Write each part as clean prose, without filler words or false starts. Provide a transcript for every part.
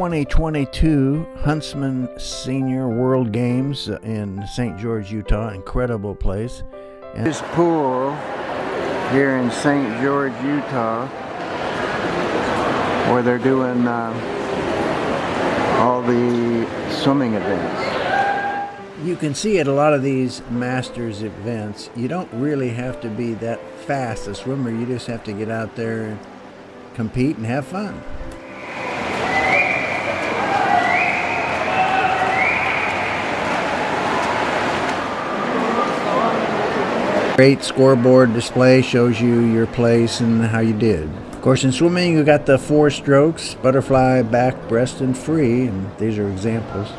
2022 Huntsman Senior World Games in St. George, Utah. Incredible place. And this pool here in St. George, Utah, where they're doing all the swimming events. You can see at a lot of these Masters events, you don't really have to be that fast a swimmer. You just have to get out there and compete and have fun. Great scoreboard display shows you your place and how you did. Of course, in swimming, you got the 4 strokes: butterfly, back, breast, and free, and these are examples.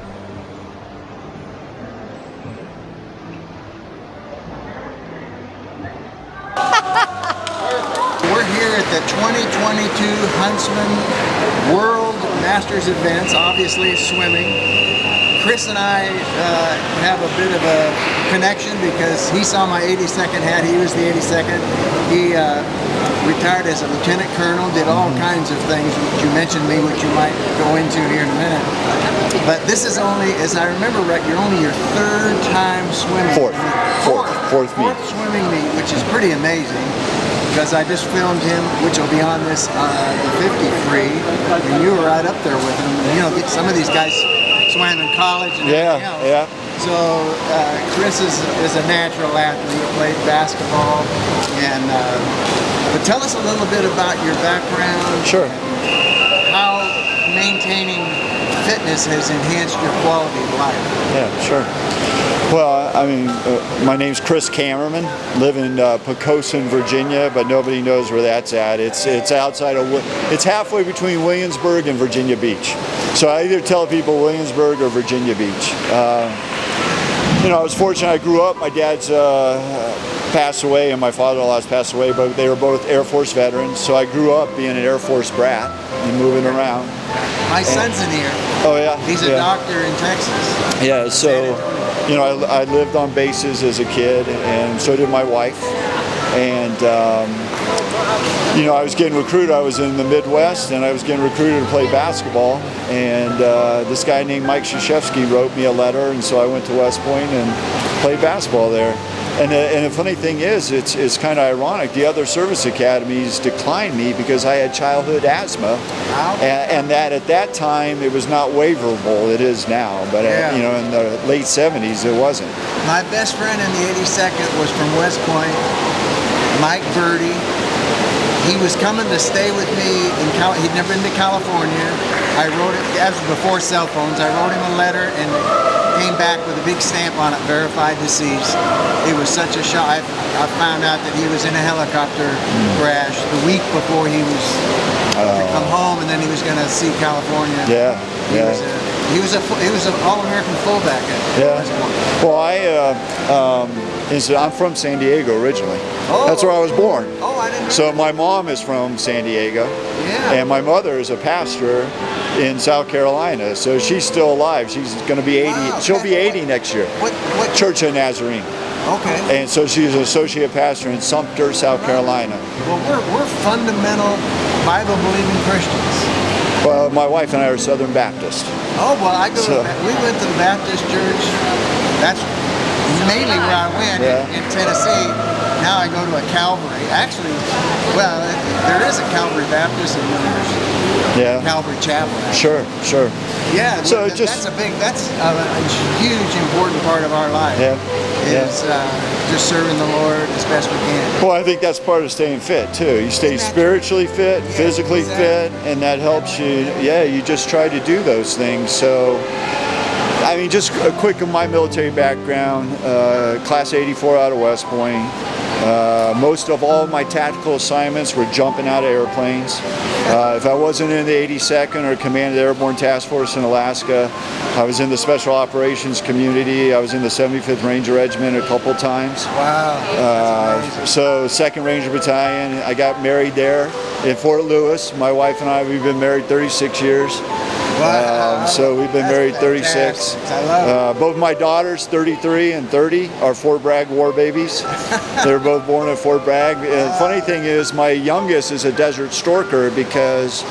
We're here at the 2022 Huntsman World Masters events, obviously swimming. Chris and I have a bit of a connection because he saw my 82nd hat. He was the 82nd. He retired as a lieutenant colonel, did all kinds of things. You mentioned me, which you might go into here in a minute. But this is only, as I remember right, you're only your 3rd time swimming. Fourth swimming meet, which is pretty amazing. Because I just filmed him, which will be on this the 50 free, and you were right up there with him. You know, some of these guys swam in college and everything else. Yeah. So Chris is a natural athlete, played basketball, and but tell us a little bit about your background. Sure. How maintaining fitness has enhanced your quality of life. Yeah, sure. Well, I mean, my name's Chris Kammermaun. Live in Poquoson, Virginia, but nobody knows where that's at. It's outside of. It's halfway between Williamsburg and Virginia Beach. So I either tell people Williamsburg or Virginia Beach. You know, I was fortunate. I grew up. My dad's passed away, and my father-in-law's passed away, but they were both Air Force veterans. So I grew up being an Air Force brat and moving around. My son's in here. Oh yeah. He's a doctor in Texas. Yeah. So. You know, I lived on bases as a kid, and so did my wife. And, you know, I was getting recruited. I was in the Midwest, and I was getting recruited to play basketball. And this guy named Mike Krzyzewski wrote me a letter, and so I went to West Point and played basketball there. And the funny thing is, it's kind of ironic. The other service academies declined me because I had childhood asthma, and that at that time it was not waiverable. It is now, but you know, in the late '70s it wasn't. My best friend in the 82nd was from West Point, Mike Birdie. He was coming to stay with me in he'd never been to California. I wrote it, as before cell phones, I wrote him a letter and came back with a big stamp on it, verified deceased. It was such a shock. I found out that he was in a helicopter crash the week before he was to come home, and then he was going to see California. He was an All-American fullback at West Point. Well, I'm from San Diego originally. That's where I was born. Oh, I didn't know. So my mom is from San Diego, and my mother is a pastor in South Carolina. So she's still alive. She's going to be 80. Wow. She'll be 80 next year. What Church of Nazarene. Okay. And so she's an associate pastor in Sumter, South Carolina. Well, we're fundamental Bible-believing Christians. Well, my wife and I are Southern Baptist. Oh, well, we went to the Baptist church. That's mainly where I went in Tennessee. Now I go to a Calvary. Actually, well, there is a Calvary Baptist and there's Calvary Chapel. Sure. Yeah, so that's a huge, important part of our life. Is just serving the Lord as best we can. Well, I think that's part of staying fit too. You stay spiritually fit, physically fit, and that helps you. Yeah, you just try to do those things. So, I mean, just a quick of my military background, class 84 out of West Point. Most of all my tactical assignments were jumping out of airplanes. If I wasn't in the 82nd or Command Airborne Task Force in Alaska, I was in the Special Operations community. I was in the 75th Ranger Regiment a couple times. Wow. So 2nd Ranger Battalion. I got married there in Fort Lewis. My wife and I, we've been married 36 years. Wow. So we've been That's married 36. fantastic. I love it. Both my daughters, 33 and 30, are Fort Bragg war babies. They're both born at Fort Bragg. And funny thing is, my youngest is a Desert Storker because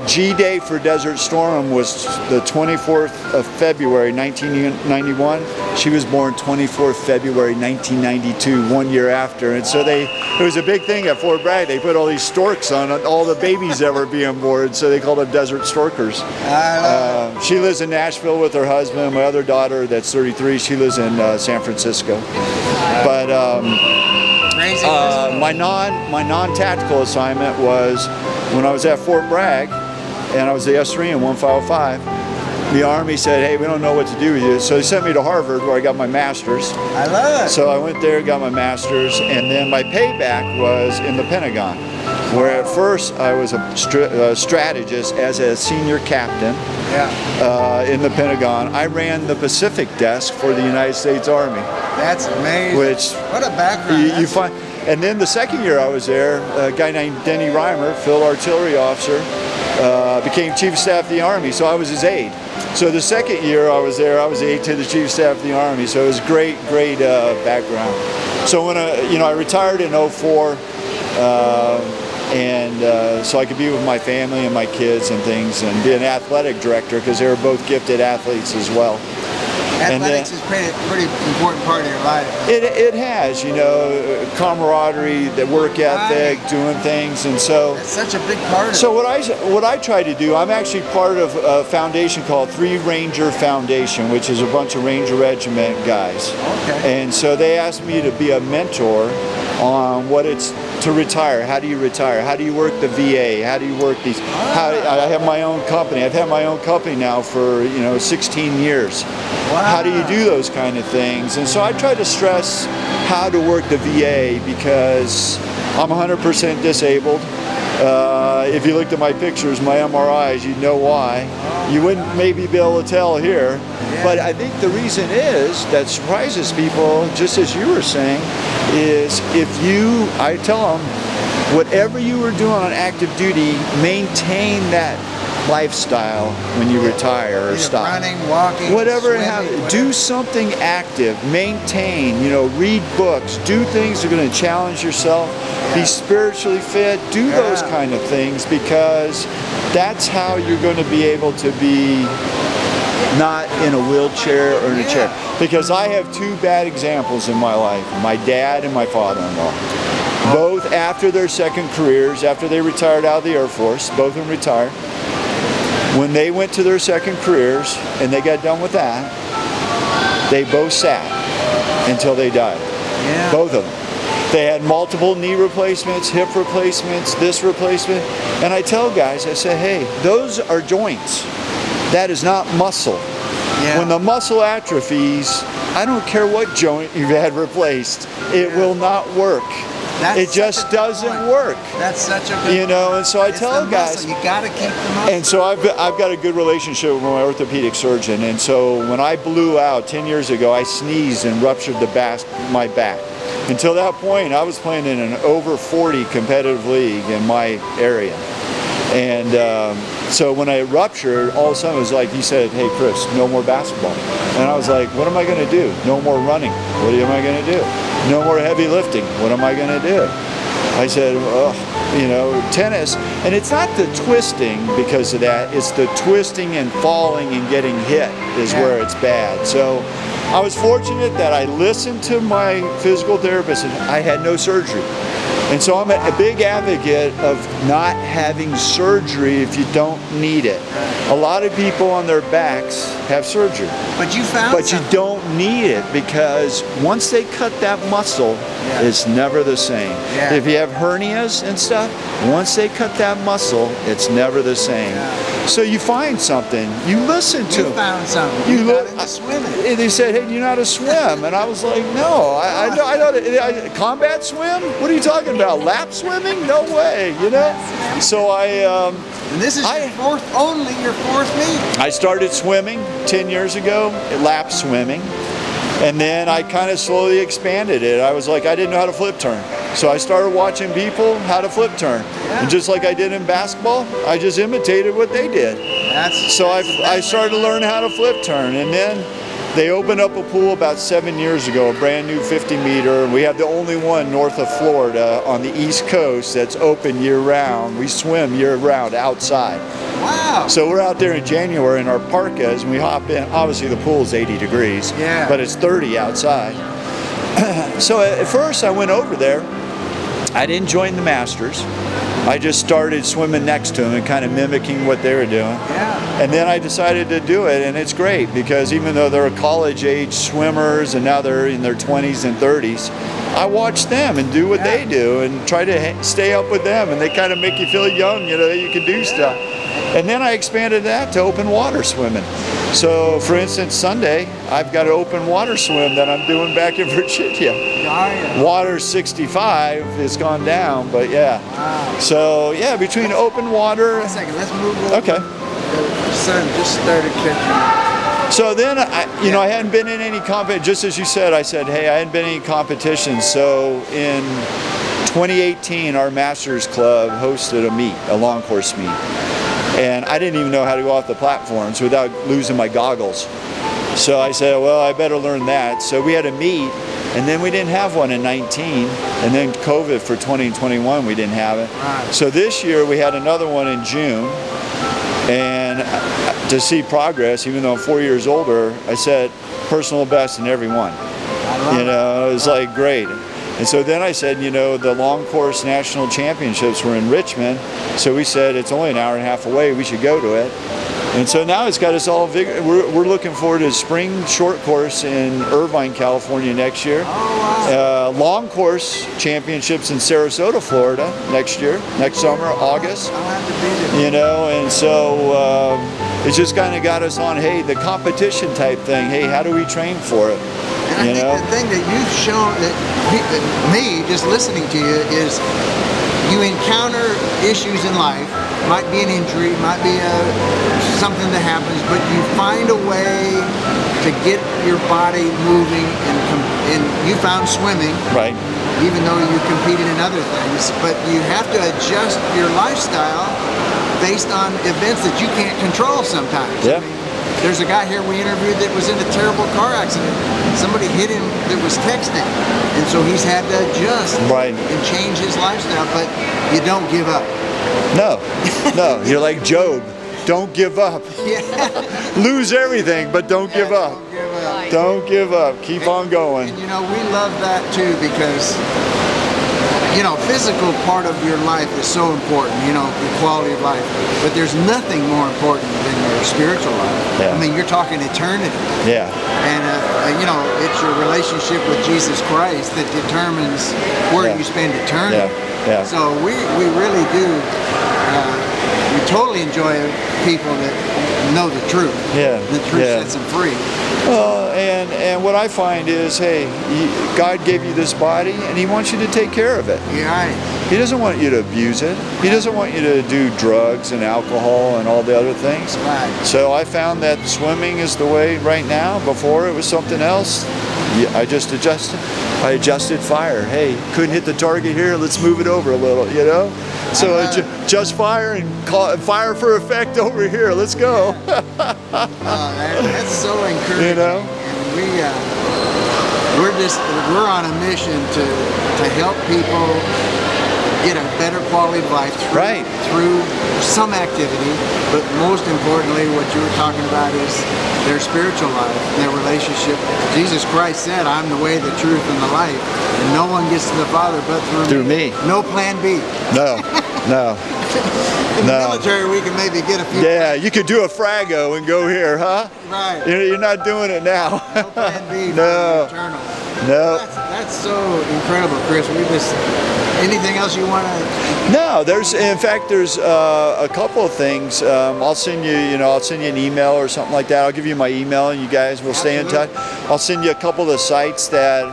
G-Day for Desert Storm was the 24th of February, 1991. She was born 24th February, 1992, 1 year after. And so it was a big thing at Fort Bragg. They put all these storks on all the babies that were being born, so they called them Desert Storkers. She lives in Nashville with her husband. My other daughter, that's 33, she lives in San Francisco. But my non-tactical assignment was when I was at Fort Bragg, and I was the S3 in 1505. The Army said, hey, we don't know what to do with you. So they sent me to Harvard where I got my master's. I love it. So I went there, got my master's, and then my payback was in the Pentagon, where at first I was a strategist as a senior captain in the Pentagon. I ran the Pacific desk for the United States Army. That's amazing. What a background. You find. And then the second year I was there, a guy named Denny Reimer, field artillery officer, became Chief of Staff of the Army, so I was his aide. So the second year I was there, I was aide to the Chief of Staff of the Army, so it was great background. So when I retired in 04, so I could be with my family and my kids and things, and be an athletic director because they were both gifted athletes as well. Athletics has played a pretty important part of your life. It has, camaraderie, the work ethic, doing things, and so. It's such a big part of it. So what I try to do, I'm actually part of a foundation called Three Ranger Foundation, which is a bunch of Ranger Regiment guys. Okay. And so they asked me to be a mentor on what it's to retire. How do you retire? How do you work the VA? How do you work these? I have my own company. I've had my own company now for 16 years. Wow. How do you do those kind of things? And so I try to stress how to work the VA because I'm 100% disabled. If you looked at my pictures, my MRIs, you'd know why. You wouldn't maybe be able to tell here. But I think the reason is that surprises people, just as you were saying, is I tell them, whatever you were doing on active duty, maintain that lifestyle when you retire or stop. Running, walking, whatever swimming, it do something active, maintain, read books, do things that are going to challenge yourself, be spiritually fit, do those kind of things, because that's how you're going to be able to be not in a wheelchair or in a chair. Because I have two bad examples in my life, my dad and my father-in-law. Both after their second careers, after they retired out of the Air Force, both of them retired. When they went to their second careers and they got done with that, they both sat until they died. Yeah. Both of them. They had multiple knee replacements, hip replacements, this replacement. And I tell guys, I say, hey, those are joints. That is not muscle. Yeah. When the muscle atrophies, I don't care what joint you've had replaced, it will not work. It just doesn't work. That's such a good and so I tell guys, you got to keep the muscle. and so I've got a good relationship with my orthopedic surgeon, and so when I blew out 10 years ago, I sneezed and ruptured my back. Until that point, I was playing in an over 40 competitive league in my area. And so when I ruptured, all of a sudden it was like he said, hey Chris, no more basketball. And I was like, what am I going to do? No more running. What am I going to do? No more heavy lifting. What am I going to do? I said, tennis. And it's not the twisting because of that. It's the twisting and falling and getting hit is where it's bad. So I was fortunate that I listened to my physical therapist and I had no surgery. And so I'm a big advocate of not having surgery if you don't need it. A lot of people on their backs have surgery. But you found But you don't need it because once they cut that muscle, it's never the same. Yeah. If you have hernias and stuff, once they cut that muscle, it's never the same. So you find something, you listen to You found something. You got into swimming. They said, hey, do you know how to swim? And I was like, no, I know combat swim? What are you talking about? Lap swimming? No way, So And this is only your fourth meet. I started swimming 10 years ago, lap swimming. And then I kind of slowly expanded it. I was like, I didn't know how to flip turn. So I started watching people how to flip turn. And just like I did in basketball, I just imitated what they did. So I started to learn how to flip turn, and then they opened up a pool about 7 years ago, a brand new 50 meter. We have the only one north of Florida on the East Coast that's open year round. We swim year round outside. Wow. So we're out there in January in our parkas, and we hop in. Obviously the pool's 80 degrees, yeah, but it's 30 outside. So at first I went over there. I didn't join the Masters. I just started swimming next to them and kind of mimicking what they were doing. Yeah. And then I decided to do it, and it's great because even though they're college-age swimmers and now they're in their 20s and 30s, I watch them and do what they do and try to stay up with them, and they kind of make you feel young, you know, that you can do stuff. And then I expanded that to open water swimming. So, for instance, Sunday, I've got an open water swim that I'm doing back in Virginia. Water's 65, it's gone down, but yeah. Wow. So, yeah, between open water... One second, let's move over. Okay. The sun just started catching. So then, I hadn't been in any competition, just as you said, I said, hey, I hadn't been in any competitions. So in 2018, our Masters Club hosted a meet, a long course meet. And I didn't even know how to go off the platforms without losing my goggles. So I said, well, I better learn that. So we had a meet, and then we didn't have one in 19, and then COVID for 2021, we didn't have it. Right. So this year we had another one in June, and to see progress, even though I'm 4 years older, I set personal best in every one. You know, it was like great. And so then I said, you know, the long course national championships were in Richmond, so we said it's only an hour and a half away, we should go to it. And so now it's got us all, we're looking forward to spring short course in Irvine, California next year. Oh, wow. Long course championships in Sarasota, Florida next year, next summer, August. I'll have to be there. You know, and so it's just kind of got us on, hey, the competition type thing, hey, how do we train for it? And I think the thing that you've shown, that me, just listening to you, is you encounter issues in life, might be an injury, might be something that happens, but you find a way to get your body moving, and you found swimming, right? Even though you competed in other things, but you have to adjust your lifestyle based on events that you can't control sometimes. Yeah. I mean, there's a guy here we interviewed that was in a terrible car accident. Somebody hit him that was texting, and so he's had to adjust and change his lifestyle, but you don't give up. No, you're like Job. Don't give up. Yeah. Lose everything, but don't give up. Don't give up. Keep on going. And you know, we love that too, because you know, physical part of your life is so important, you know, the quality of life, but there's nothing more important than your spiritual life. Yeah. I mean, you're talking eternity. Yeah. And you know, it's your relationship with Jesus Christ that determines where you spend eternity. Yeah. So we really do, we totally enjoy people that know the truth. Yeah. The truth sets them free. Well, and what I find is, hey, God gave you this body, and He wants you to take care of it. Yeah. He doesn't want you to abuse it. He doesn't want you to do drugs and alcohol and all the other things. Right. So I found that swimming is the way right now. Before it was something else. I just adjusted. I adjusted fire. Hey, couldn't hit the target here. Let's move it over a little. You know. So just fire and fire for effect over here. Let's go. That's so encouraging. You know. And we're on a mission to help people get a better quality of life through some activity, but most importantly, what you were talking about is their spiritual life, their relationship. Jesus Christ said, "I'm the way, the truth, and the life, and no one gets to the Father but through me." No plan B. No. In the military, we can maybe get a few. Yeah, you could do a Frago and go here, huh? Right. You're not doing it now. No plan B. No. For eternal. No. That's so incredible, Chris. Anything else you want to? No, in fact, there's a couple of things. I'll send you an email or something like that. I'll give you my email, and you guys will stay in touch. I'll send you a couple of the sites that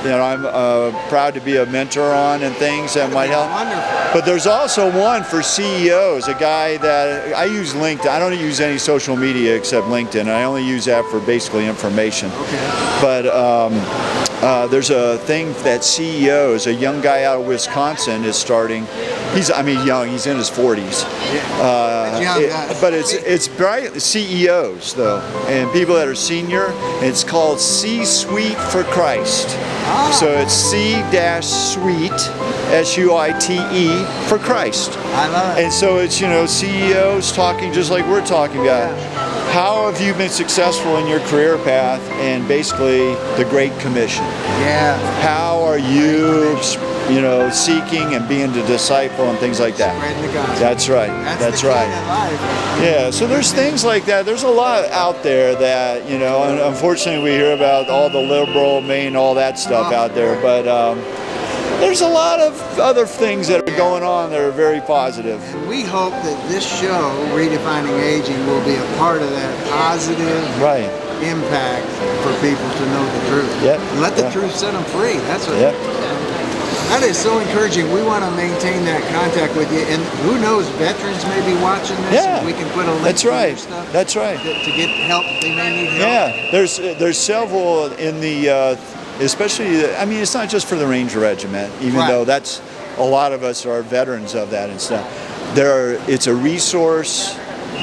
I'm proud to be a mentor on and things that might help. Wonderful. But there's also one for CEOs, a guy that I use LinkedIn. I don't use any social media except LinkedIn. I only use that for basically information. Okay. But there's a thing that CEOs, a young guy out of Wisconsin is starting, I mean, young. He's in his 40s. But it's bright CEOs though, and people that are senior. It's called C-Suite for Christ. So it's C-Suite, SUITE for Christ. I love it. And so it's, you know, CEOs talking just like we're talking about. How have you been successful in your career path and basically the Great Commission? Yeah. How are you, you know, seeking and being the disciple and things like that? Spreading the gospel. That's right. That's right. Yeah, so there's things like that. There's a lot out there that, you know, and unfortunately we hear about all the liberal, Maine, all that stuff out there, but there's a lot of other things that are going on that are very positive. And we hope that this show, Redefining Aging, will be a part of that positive impact for people to know the truth. Yep. Let the truth set them free. That's what. Yep. That is so encouraging. We want to maintain that contact with you, and who knows, veterans may be watching this. Yeah. And we can put a link That's to right. your stuff. That's right. To get help, they may need help. Yeah, there's several in the, especially, I mean, it's not just for the Ranger Regiment, even though that's, a lot of us are veterans of that and stuff. It's a resource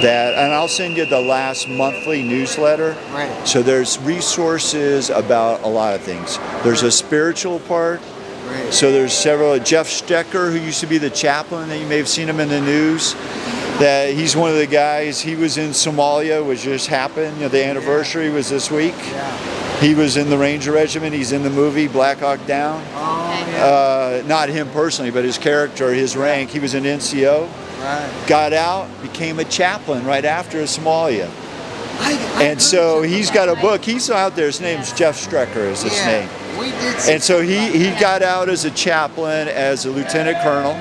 that, and I'll send you the last monthly newsletter. Right. So there's resources about a lot of things. There's a spiritual part. Right. So there's several. Jeff Stecker, who used to be the chaplain, that you may have seen him in the news, that he's one of the guys. He was in Somalia, which just happened. You know, the anniversary was this week. Yeah. He was in the Ranger Regiment. He's in the movie Black Hawk Down. Oh, yeah. Not him personally, but his character, his rank. He was an NCO. Right. Got out, became a chaplain right after Somalia. And so he's got a book. He's out there. His name's Jeff Strecker is his name. We did. And so he got out as a chaplain, as a lieutenant colonel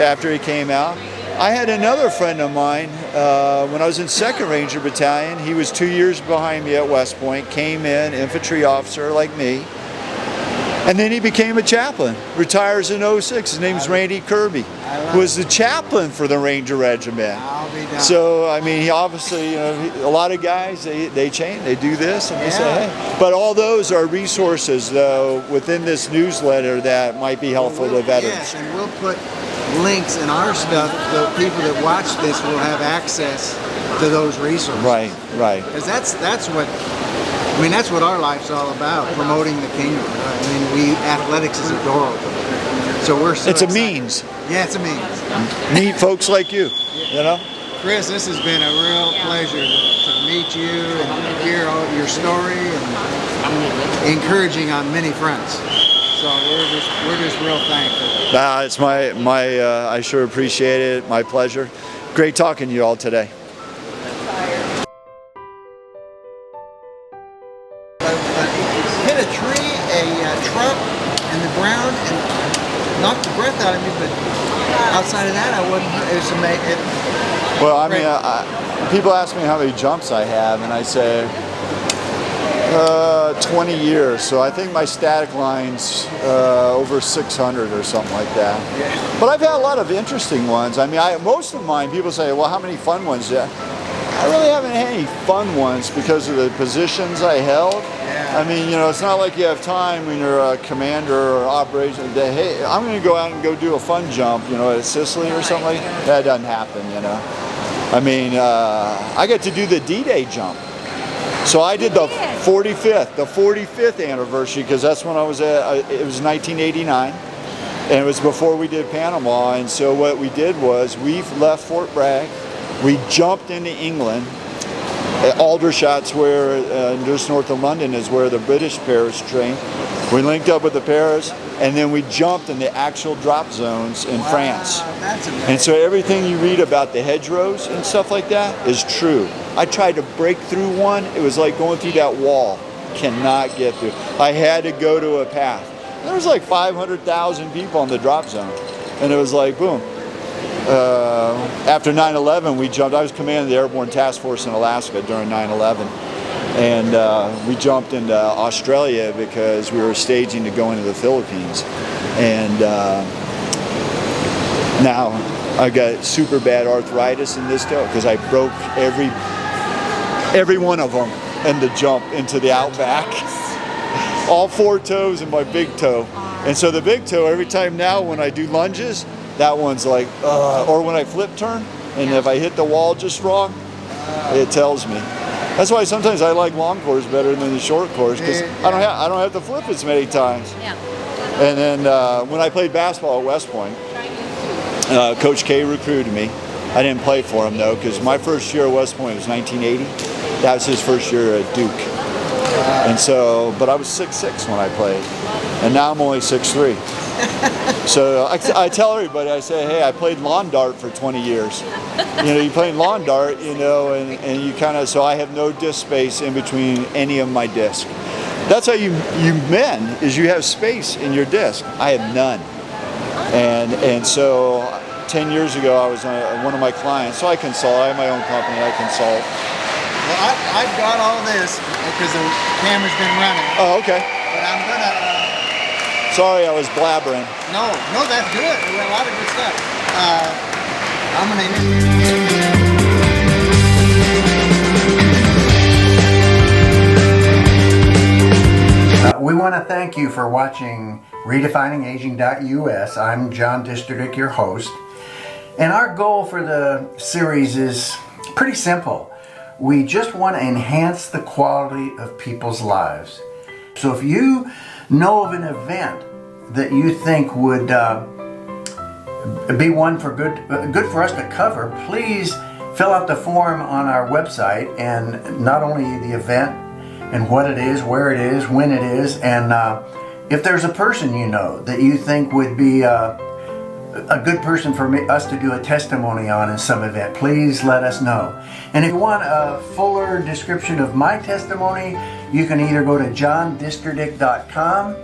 after he came out. I had another friend of mine when I was in 2nd Ranger Battalion. He was 2 years behind me at West Point, came in, infantry officer like me. And then he became a chaplain, retires in 06. His name's Randy Kirby, was the chaplain for the Ranger Regiment. So, I mean, he obviously, you know, a lot of guys, they change, they do this and they say, hey. But all those are resources, though, within this newsletter that might be helpful to veterans. Yes, and we'll put links in our stuff so people that watch this will have access to those resources. Right, right. Because that's what our life's all about, promoting the kingdom. I mean, athletics is adorable. So we're so It's a excited. means. Yeah, it's a means. Meet folks like you, you know? Chris, this has been a real pleasure to meet you and hear all of your story and encouraging on many fronts. So we're just real thankful. It's I sure appreciate it. My pleasure. Great talking to you all today. Hit a tree, a truck in the ground and knocked the breath out of me, but outside of that, I wasn't. It was amazing. Well, I mean, people ask me how many jumps I have, and I say 20 years. So I think my static line's over 600 or something like that. Yeah. But I've had a lot of interesting ones. I mean, most of mine, people say, well, how many fun ones? I really haven't had any fun ones because of the positions I held. Yeah. I mean, you know, it's not like you have time when you're a commander or operation day. Hey, I'm going to go out and go do a fun jump, you know, at Sicily or something like that. That doesn't happen, you know. I mean, I got to do the D-Day jump. So I did the 45th anniversary, because that's when I was at, it was 1989. And it was before we did Panama. And so what we did was we left Fort Bragg. We jumped into England. Aldershot's where, just north of London, is where the British Paras trained. We linked up with the Paras, and then we jumped in the actual drop zones in France. That's amazing. And so everything you read about the hedgerows and stuff like that is true. I tried to break through one. It was like going through that wall. Cannot get through. I had to go to a path. There was like 500,000 people in the drop zone. And it was like, boom. After 9/11, we jumped. I was commanding the Airborne Task Force in Alaska during 9/11. And we jumped into Australia because we were staging to go into the Philippines. And now I got super bad arthritis in this toe because I broke every one of them in the jump into the outback. All 4 toes and my big toe. And so the big toe, every time now when I do lunges, that one's like, or when I flip turn, and if I hit the wall just wrong, it tells me. That's why sometimes I like long course better than the short course, because I don't have to flip as many times. Yeah. And then when I played basketball at West Point, Coach K recruited me. I didn't play for him though, because my first year at West Point was 1980. That was his first year at Duke. And so, but I was 6'6" when I played, and now I'm only 6'3". So I tell everybody, I say, hey, I played lawn dart for 20 years. You play lawn dart, and you kind of, so I have no disc space in between any of my discs. That's how you men, is you have space in your disc. I have none. And so 10 years ago, I was one of my clients, so I consult. I have my own company, I consult. Well, I've got all this because the camera's been running. Oh, okay. But I'm gonna... Sorry, I was blabbering. No, that's good. We got a lot of good stuff. I'm gonna... We want to thank you for watching RedefiningAging.us. I'm John Disterdick, your host. And our goal for the series is pretty simple. We just want to enhance the quality of people's lives. So if you know of an event that you think would be one for good for us to cover, please fill out the form on our website, and not only the event and what it is, where it is, when it is, and if there's a person you know that you think would be a good person for us to do a testimony on in some event, please let us know. And if you want a fuller description of my testimony, you can either go to johndisterdick.com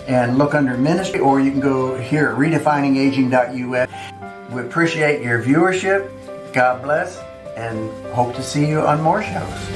and look under ministry, or you can go here at redefiningaging.us. We appreciate your viewership. God bless, and hope to see you on more shows.